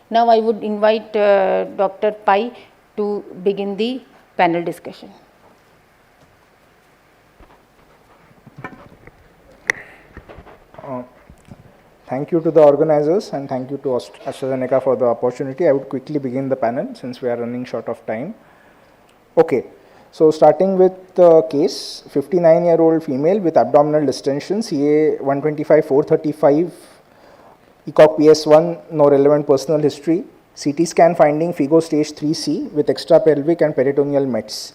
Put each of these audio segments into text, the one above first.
Now I would invite Dr. Pai to begin the panel discussion. Thank you to the organizers and thank you to AstraZeneca for the opportunity. I would quickly begin the panel since we are running short of time. Okay, so starting with the case, 59-year-old female with abdominal distension, CA 125-435, ECOG PS1, no relevant personal history, CT scan finding FIGO stage 3C with extrapelvic and peritoneal mets.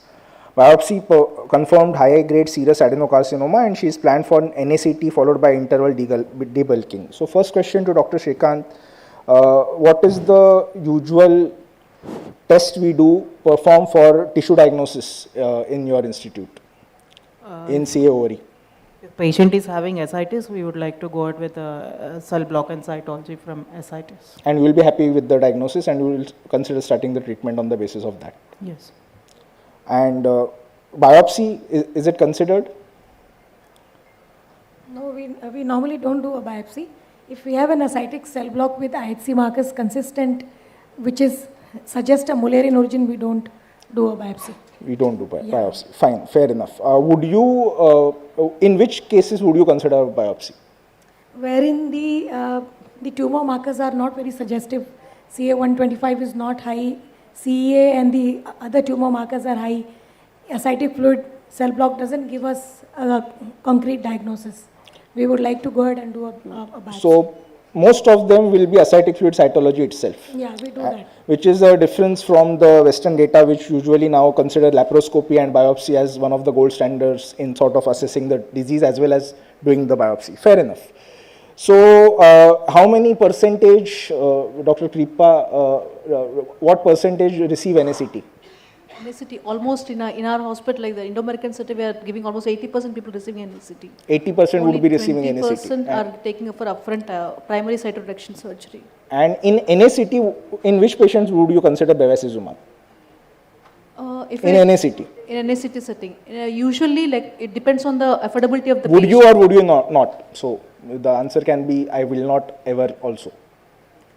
Biopsy confirmed high-grade serous adenocarcinoma and she is planned for an NACT followed by interval debulking. So first question to Dr. Srikanth, what is the usual test we do perform for tissue diagnosis in your institute in CA ovary? If patient is having ascites, we would like to go out with a cell block and cytology from ascites. And you will be happy with the diagnosis and you will consider starting the treatment on the basis of that? Yes. And biopsy, is it considered? No, we normally don't do a biopsy. If we have an ascitic cell block with IHC markers consistent, which is suggest a Mullerian origin, we don't do a biopsy. We don't do biopsy. Fine, fair enough. Would you, in which cases would you consider a biopsy? Wherein the tumor markers are not very suggestive. CA 125 is not high. CEA and the other tumor markers are high. Ascitic fluid cell block doesn't give us a concrete diagnosis. We would like to go ahead and do a biopsy. So most of them will be ascitic fluid cytology itself. Yeah, we do that. Which is a difference from the Western data, which usually now consider laparoscopy and biopsy as one of the gold standards in sort of assessing the disease as well as doing the biopsy. Fair enough. So, how many percentage, Dr. Kripa, what percentage receive NACT? NACT, almost in our hospital, like the Indo-American center, we are giving almost 80% people receiving NACT. 80% would be receiving NACT. 20% are taking for upfront primary cytoreduction surgery. And in NACT, in which patients would you consider bevacizumab? In NACT? In NACT setting. Usually, like, it depends on the affordability of the Would patient. you or would you not? So, the answer can be, I will not ever also.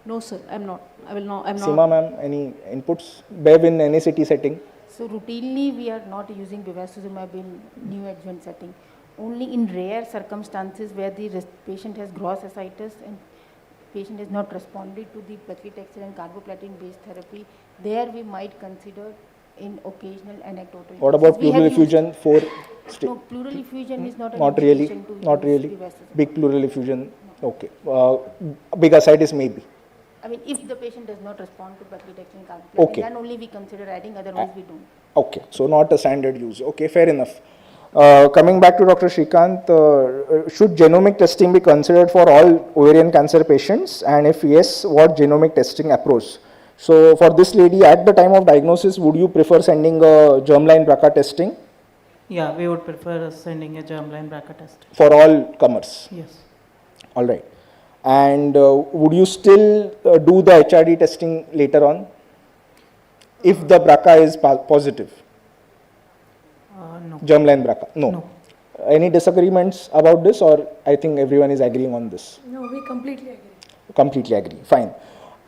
No, sir, I'm not. I will not. I'm not. Seema ma'am, any inputs? Bev in NACT setting? So routinely we are not using bevacizumab in neoadjuvant setting. Only in rare circumstances where the patient has gross ascites and patient has not responded to the paclitaxel and carboplatin based therapy, there we might consider in occasional anecdotal. What about pleural effusion? No, pleural effusion is not an Not really. indication to Not use really. bevacizumab. Big pleural effusion. Okay. Big ascites maybe. I mean, if the patient does not respond to paclitaxel and carboplatin, Okay. then only we consider adding, otherwise we don't. Okay. So not a standard use. Okay, fair enough. Coming back to Dr. Srikanth, should genomic testing be considered for all ovarian cancer patients? And if yes, what genomic testing approach? So for this lady, at the time of diagnosis, would you prefer sending a germline BRCA testing? Yeah, we would prefer sending a germline BRCA test. For all comers? Yes. All right. And would you still do the HRD testing later on if the BRCA is positive? No. Germline BRCA? No. No. Any disagreements about this, or I think everyone is agreeing on this? No, we completely agree. Completely agree. Fine.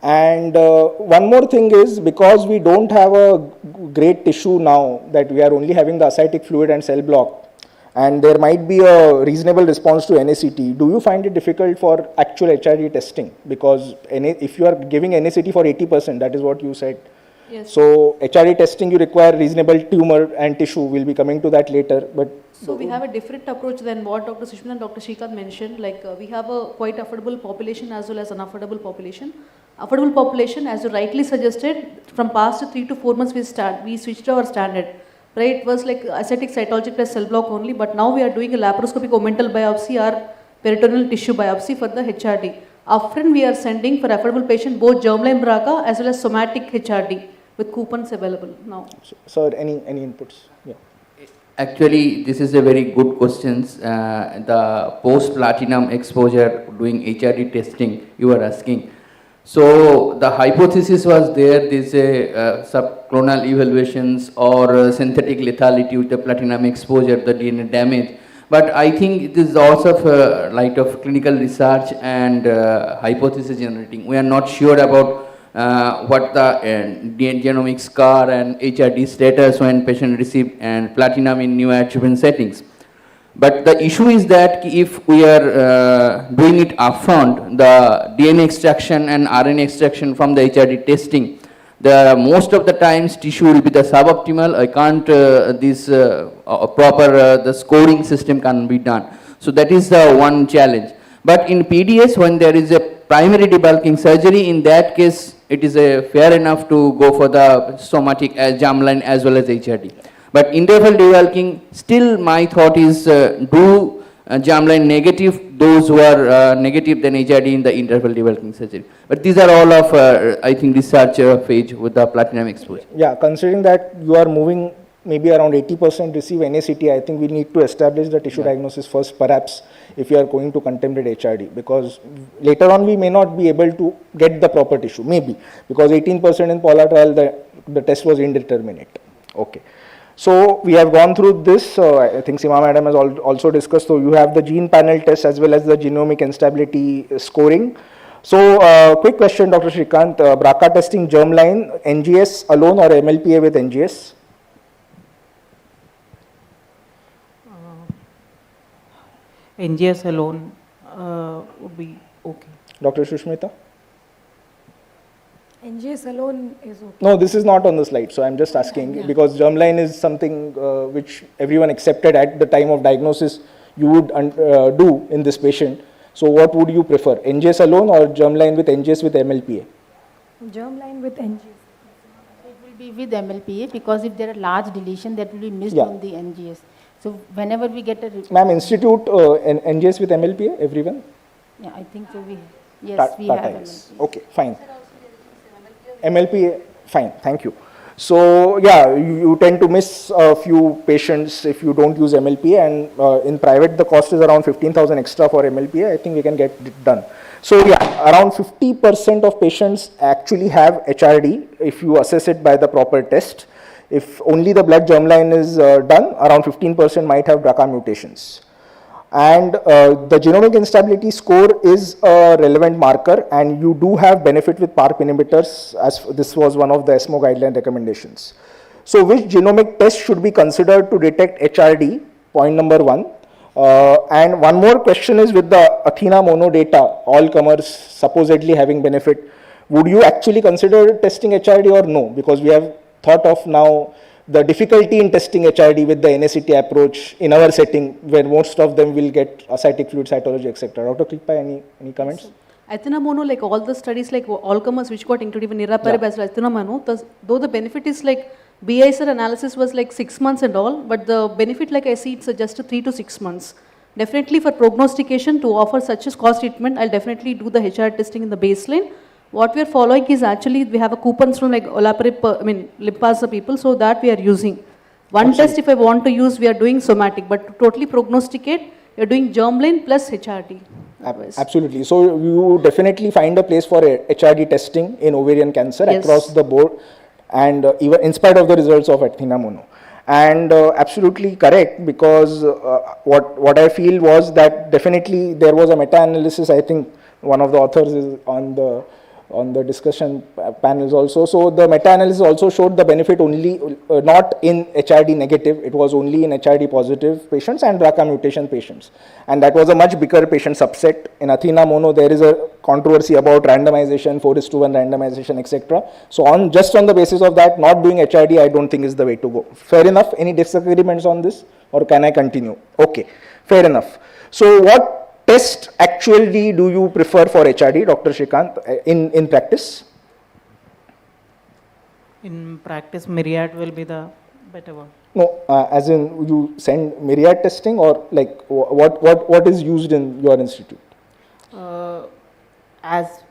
And one more thing is, because we don't have a great tissue now, that we are only having the ascitic fluid and cell block, and there might be a reasonable response to NACT, do you find it difficult for actual HRD testing? Because if you are giving NACT for 80%, that is what you said. Yes. So HRD testing, you require reasonable tumor and tissue. We'll be coming to that later. But So we have a different approach than what Dr. Sushmita and Dr. Srikanth mentioned. Like we have a quite affordable population as well as unaffordable population. Affordable population, as you rightly suggested, from past 3 to 4 months we switched our standard. Right, it was like ascitic cytology plus cell block only, but now we are doing a laparoscopic omental biopsy or peritoneal tissue biopsy for the HRD. Often we are sending for affordable patient both germline BRCA as well as somatic HRD with coupons available now. So any inputs? Yeah. Actually, this is a very good question. The post-platinum exposure doing HRD testing you are asking. So the hypothesis was there is a subclonal evaluations or synthetic lethality with the platinum exposure, the DNA damage. But I think it is also light of clinical research and hypothesis generating. We are not sure about what the genomic scar and HRD status when patient receive and platinum in neoadjuvant settings. But the issue is that if we are doing it upfront, the DNA extraction and RNA extraction from the HRD testing, most of the times tissue will be the suboptimal. I can't the scoring system can be done. So that is the one challenge. But in PDS, when there is a primary debulking surgery, in that case it is fair enough to go for the somatic germline as well as HRD. But interval debulking, still my thought is do germline negative, those who are negative than HRD in the interval debulking surgery. But these are all of, I think, research phase with the platinum exposure. Yeah, considering that you are moving maybe around 80% receive NACT, I think we need to establish the tissue diagnosis first, perhaps, if you are going to contemplate HRD, because later on we may not be able to get the proper tissue, maybe, because 18% in Paula trial, the test was indeterminate. Okay. So we have gone through this. I think Seema madam has also discussed. So you have the gene panel test as well as the genomic instability scoring. So quick question, Dr. Shrikant, BRCA testing germline, NGS alone or MLPA with NGS? NGS alone would be okay. Dr. Shushmita? NGS alone is okay. No, this is not on the slide, so I'm just asking because germline is something which everyone accepted at the time of diagnosis you would do in this patient. So what would you prefer, NGS alone or germline with NGS with MLPA? Germline with NGS. It will be with MLPA because if there are large deletion that will be missed on the NGS. So whenever we get a... Ma'am, institute NGS with MLPA, everyone? Yeah, I think so. Yes, we have MLPA. Okay, fine. MLPA, fine, thank you. So yeah, you tend to miss a few patients if you don't use MLPA, and in private the cost is around 15,000 extra for MLPA. I think we can get it done. So yeah, around 50% of patients actually have HRD if you assess it by the proper test. If only the blood germline is done, around 15% might have BRCA mutations. And the genomic instability score is a relevant marker, and you do have benefit with PARP inhibitors, as this was one of the ESMO guideline recommendations. So which genomic test should be considered to detect HRD? Point number one. And one more question is, with the Athena mono data, all comers supposedly having benefit, would you actually consider testing HRD or no? Because we have thought of now the difficulty in testing HRD with the NACT approach in our setting, where most of them will get ascitic fluid cytology, etc. Dr. Kripa, any comments? Athena mono, like all the studies, like all comers which got included in niraparib as well as Athena mono, though the benefit is like BISR analysis was like 6 months and all, but the benefit, like I see, it's just 3 to 6 months. Definitely for prognostication to offer such a cost treatment, I'll definitely do the HRD testing in the baseline. What we are following is actually we have a coupons from like olaparib, Limpasa people, so that we are using. One test if I want to use, we are doing somatic, but to totally prognosticate, you're doing germline plus HRD. Absolutely. So you definitely find a place for HRD testing in ovarian cancer across the board, and even in spite of the results of Athena mono. And absolutely correct, because what I feel was that definitely there was a meta-analysis. I think one of the authors is on the discussion panels also. So the meta-analysis also showed the benefit only not in HRD negative, it was only in HRD positive patients and BRCA mutation patients. And that was a much bigger patient subset. In Athena mono, there is a controversy about randomization, 4:1 randomization, etc. So just on the basis of that, not doing HRD, I don't think is the way to go. Fair enough. Any disagreements on this, or can I continue? Okay, fair enough. So what test actually do you prefer for HRD, Dr. Shrikant, in practice? In practice, myriad will be the better one. No, as in you send myriad testing, or like what is used in your institute? As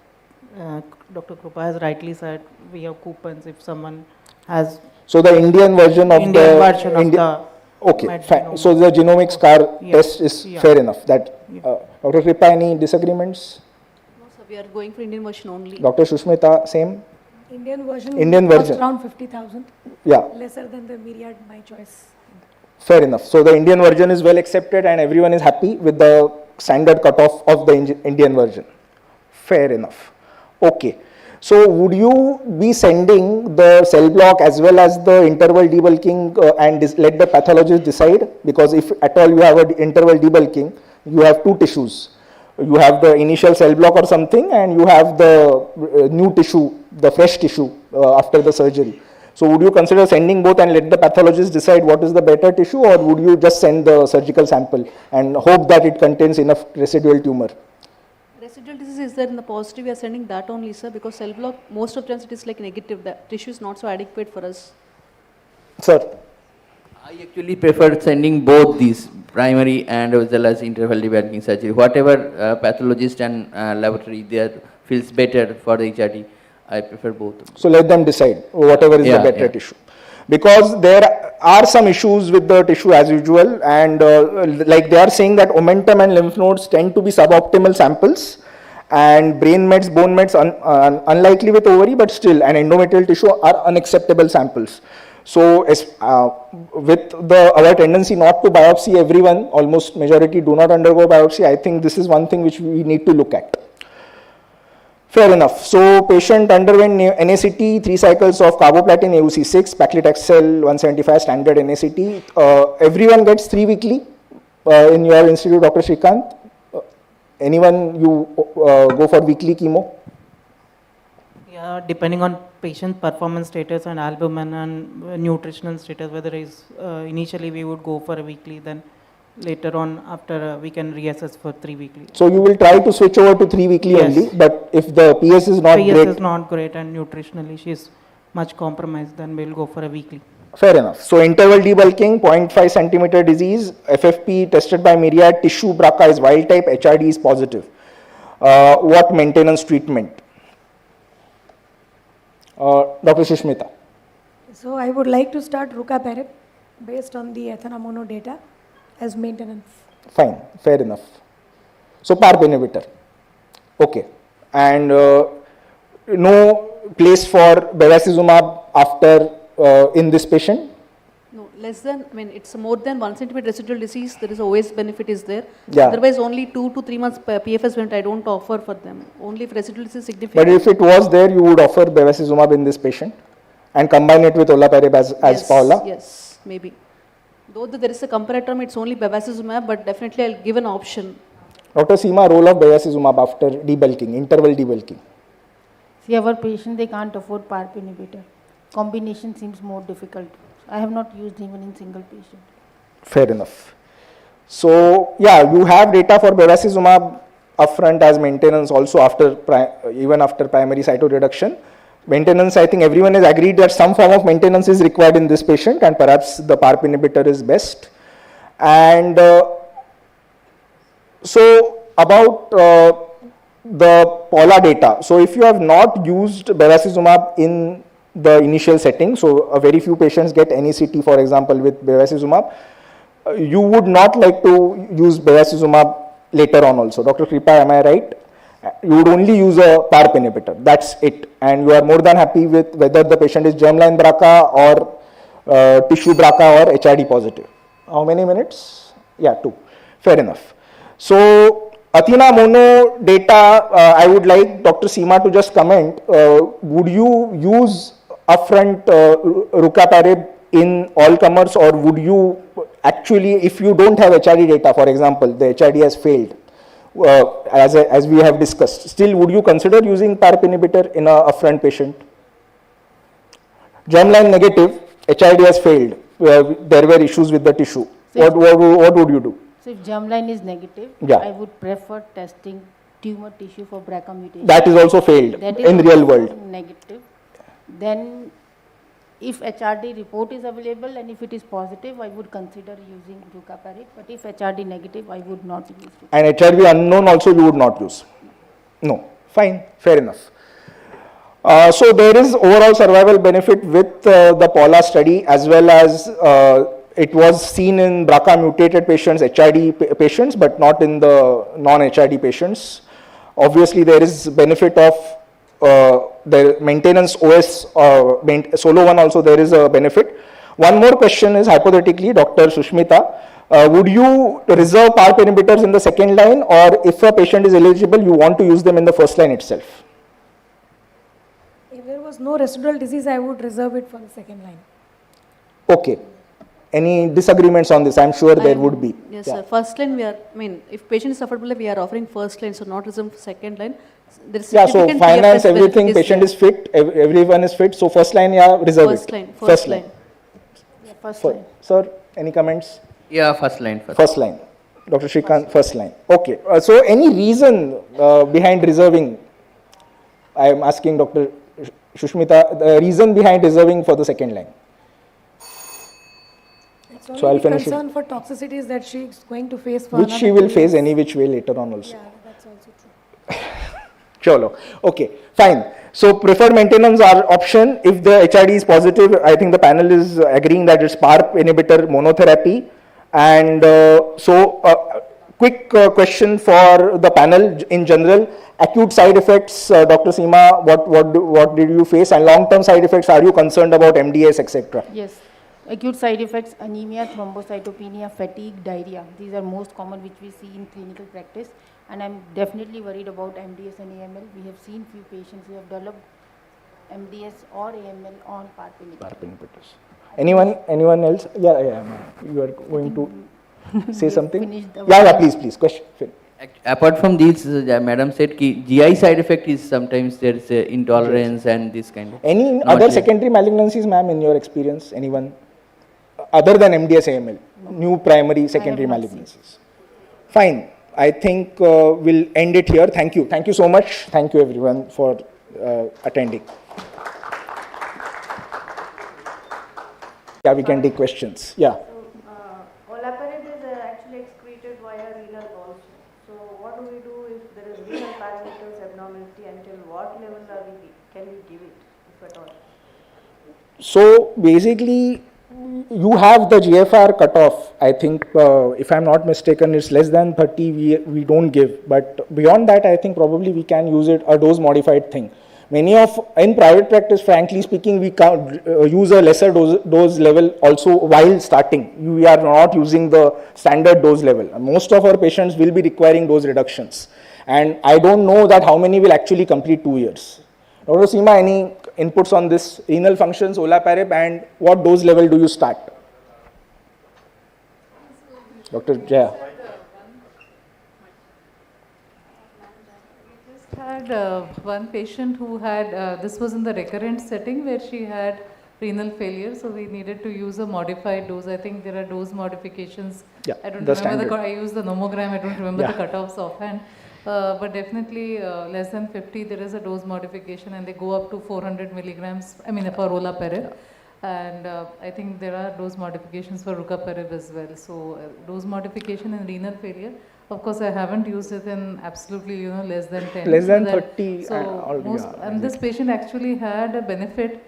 Dr. Krupa has rightly said, we have coupons if someone has. So the Indian version of the okay, fine. So the genomic scar test is fair enough. That Dr. Kripa, any disagreements? No, sir, we are going for Indian version only. Dr. Shushmita, same? Indian version costs around 50,000. Yeah. Lesser than the myriad, my choice. Fair enough. So the Indian version is well accepted and everyone is happy with the standard cutoff of the Indian version. Fair enough. Okay. So would you be sending the cell block as well as the interval debulking and let the pathologist decide? Because if at all you have an interval debulking, you have two tissues. You have the initial cell block or something and you have the new tissue, the fresh tissue after the surgery. So would you consider sending both and let the pathologist decide what is the better tissue, or would you just send the surgical sample and hope that it contains enough residual tumor? Residual disease is there in the positive, we are sending that only, sir, because cell block, most of the times it is like negative, the tissue is not so adequate for us. Sir? I actually prefer sending both these, primary and as well as interval debulking surgery. Whatever pathologist and laboratory there feels better for the HRD, I prefer both. So let them decide whatever is the better tissue. Because there are some issues with the tissue as usual, and like they are saying that omentum and lymph nodes tend to be suboptimal samples, and brain mets, bone mets unlikely with ovary, but still, and endometrial tissue are unacceptable samples. So with our tendency not to biopsy everyone, almost majority do not undergo biopsy, I think this is one thing which we need to look at. Fair enough. So patient underwent NACT, 3 cycles of carboplatin, AUC6, paclitaxel 175 standard NACT. Everyone gets 3 weekly in your institute, Dr. Srikanth. Anyone you go for weekly chemo? Yeah, depending on patient performance status and albumin and nutritional status, whether is initially we would go for a weekly, then later on after we can reassess for 3 weekly. So you will try to switch over to 3 weekly only, but if the PS is not great. PS is not great and nutritionally she is much compromised, then we'll go for a weekly. Fair enough. So interval debulking, 0.5 centimeter disease, FFP tested by myriad, tissue BRCA is wild type, HRD is positive. What maintenance treatment? Dr. Sushmita. So I would like to start Rucaparib based on the ethanomono data as maintenance. Fine, fair enough. So PARP inhibitor. Okay. And no place for bevacizumab after in this patient? No, less than, I mean, it's more than 1 centimeter residual disease, there is always benefit is there. Yeah. Otherwise, only 2 to 3 months PFS went, I don't offer for them. Only if residual disease is significant. But if it was there, you would offer bevacizumab in this patient and combine it with olaparib as yes, Paula? Yes, maybe. Though there is a comparator, it's only bevacizumab, but definitely I'll give an option. Dr. Seema, role of bevacizumab after debulking, interval debulking. See, our patient, they can't afford PARP inhibitor. Combination seems more difficult. I have not used even in single patient. Fair enough. So, yeah, you have data for bevacizumab upfront as maintenance also after even after primary cytoreduction. Maintenance, I think everyone has agreed that some form of maintenance is required in this patient, and perhaps the PARP inhibitor is best. And so about the Paula data. So if you have not used bevacizumab in the initial setting, so a very few patients get NACT, for example, with bevacizumab, you would not like to use bevacizumab later on also. Dr. Kripa, am I right? You would only use a PARP inhibitor, that's it. And you are more than happy with whether the patient is germline BRCA or tissue BRCA or HRD positive. How many minutes? Yeah, 2. Fair enough. So, Athena mono data, I would like Dr. Seema to just comment. Would you use upfront Rucaparib in all comers, or would you actually, if you don't have HRD data, for example, the HRD has failed, as we have discussed, still would you consider using PARP inhibitor in a upfront patient? Germline negative, HRD has failed, there were issues with the tissue. So what would you do? So if germline is negative, Yeah. I would prefer testing tumor tissue for BRCA mutation. That is also failed That is in real also world. negative. Then if HRD report is available and if it is positive, I would consider using Rucaparib. But if HRD negative, I would not use Rucaparib. And HRV unknown also you would not use? No. Fine, fair enough. So there is overall survival benefit with the Paula study, as well as it was seen in BRCA mutated patients, HRD patients, but not in the non-HRD patients. Obviously there is benefit of the maintenance OS, solo one also there is a benefit. One more question is hypothetically, Dr. Sushmita, would you reserve PARP inhibitors in the second line, or if a patient is eligible, you want to use them in the first line itself? If there was no residual disease, I would reserve it for the second line. Okay. Any disagreements on this? I'm sure there would be. Yes, Yeah. sir. First line, if patient is affordable, we are offering first line, so not reserved for second line. There is Yeah, so significant finance, PFS everything, benefit patient there. is fit, everyone is fit, so first line, yeah, reserve First it. line, first line. Yeah, first Fir- line. Sir, any comments? Yeah, first line. First line. Dr. Shrikant, first line. Okay. So any reason behind reserving? I am asking Dr. Shushmita, the reason behind reserving for the second line. It's So I'll only the finish it. concern for toxicities that she is going to face for Which another she will 2 face years. any which way later on also. Yeah, that's also true. Cholo. Okay, fine. So preferred maintenance are option. If the HRD is positive, I think the panel is agreeing that it's PARP inhibitor monotherapy. And quick question for the panel in general. Acute side effects, Dr. Seema, what did you face? And long-term side effects, are you concerned about MDS, etc.? Yes. Acute side effects, anemia, thrombocytopenia, fatigue, diarrhea. These are most common which we see in clinical practice. And I'm definitely worried about MDS and AML. We have seen few patients who have developed MDS or AML on PARP inhibitors. PARP inhibitors. Anyone else? Yeah, ma'am. You are going to say something? finished the- Yeah, please. Question. Apart from these, madam said ki GI side effect is sometimes there is a intolerance and this kind of. Any Not other yet. secondary malignancies, ma'am, in your experience? Anyone? Other than MDS AML? New primary, secondary not seen. malignancies. Fine. I think we'll end it here. Thank you. Thank you so much. Thank you everyone for attending. Yeah, we can take questions. Yeah. Olaparib is actually excreted via renal also. So what do we do if there is renal parameters abnormality? Until what level can we give it, if at all? So basically, you have the GFR cutoff. I think, if I'm not mistaken, it's less than 30. We don't give, but beyond that, I think probably we can use it, a dose modified thing. In private practice, frankly speaking, we can use a lesser dose level also while starting. We are not using the standard dose level. Most of our patients will be requiring dose reductions, and I don't know that how many will actually complete 2 years. Dr. Seema, any inputs on this? Renal functions, Olaparib, and what dose level do you start? Dr. Jaya. Had one patient who had, this was in the recurrent setting where she had renal failure, so we needed to use a modified dose. I think there are dose modifications. Yeah, I don't the remember standard. I used the nomogram, I don't remember Yeah. the cutoffs offhand. But definitely less than 50, there is a dose modification and they go up to 400 milligrams, for Olaparib. And I think there are dose modifications for Rucaparib as well. So dose modification in renal failure. Of course, I haven't used it in absolutely, less than 10. Less than So 30 So and this patient actually had a benefit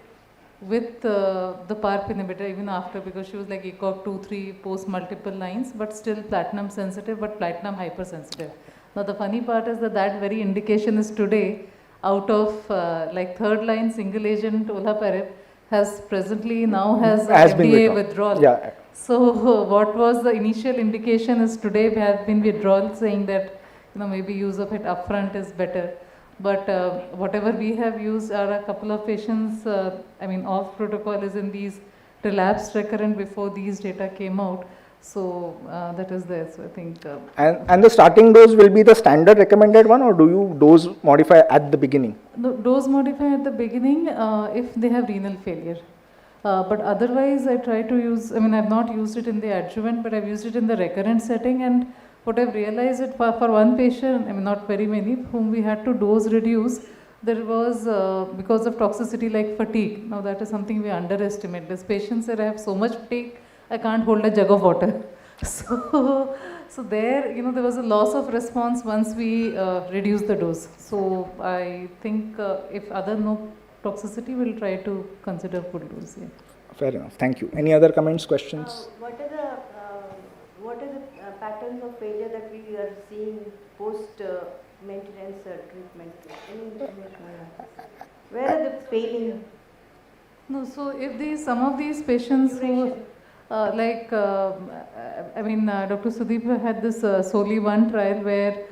with the PARP inhibitor even after, because she was like ECOG 2-3 post multiple lines, but still platinum sensitive, but platinum hypersensitive. Now the funny part is that very indication is today out of like third line single agent Olaparib has presently now has been FDA withdrawn. withdrawal. Yeah. So what was the initial indication is today has been withdrawal, saying that maybe use of it upfront is better. But whatever we have used are a couple of patients, off protocol is in these relapsed recurrent before these data came out. So that is there. So I think. And the starting dose will be the standard recommended one, or do you dose modify at the beginning? No, dose modify at the beginning if they have renal failure. But otherwise, I try to use, I've not used it in the adjuvant, but I've used it in the recurrent setting. And what I've realized is for one patient, not very many, whom we had to dose reduce, there was, because of toxicity like fatigue. Now that is something we underestimate. These patients that have so much fatigue, I can't hold a jug of water. So there, there was a loss of response once we reduced the dose. So I think if other no toxicity, we'll try to consider full dose. Yeah. Fair enough. Thank you. Any other comments, questions? What are the patterns of failure that we are seeing post maintenance treatment? Any information on that? Where are the failing? No, so if some of these patients who, Dr. Sudeep had this SOLI 1 trial where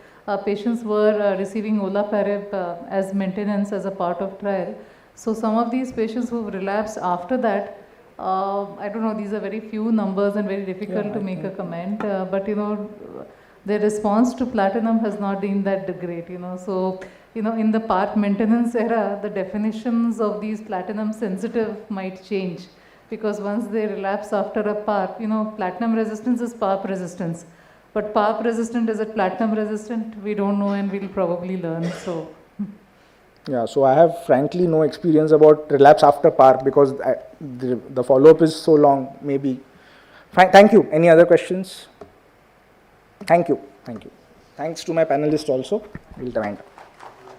patients were receiving olaparib as maintenance as a part of trial. So some of these patients who relapsed after that, I don't know, these are very few numbers and very difficult to make a comment, but their response to platinum has not been that great, So, in the PARP maintenance era, the definitions of these platinum sensitive might change, because once they relapse after a PARP, platinum resistance is PARP resistance. But PARP resistant, is it platinum resistant? We don't know, and we'll probably learn, so. Yeah, so I have frankly no experience about relapse after PARP because the follow-up is so long, maybe. Fine, thank you. Any other questions? Thank you. Thanks to my panelists also. We'll wind up.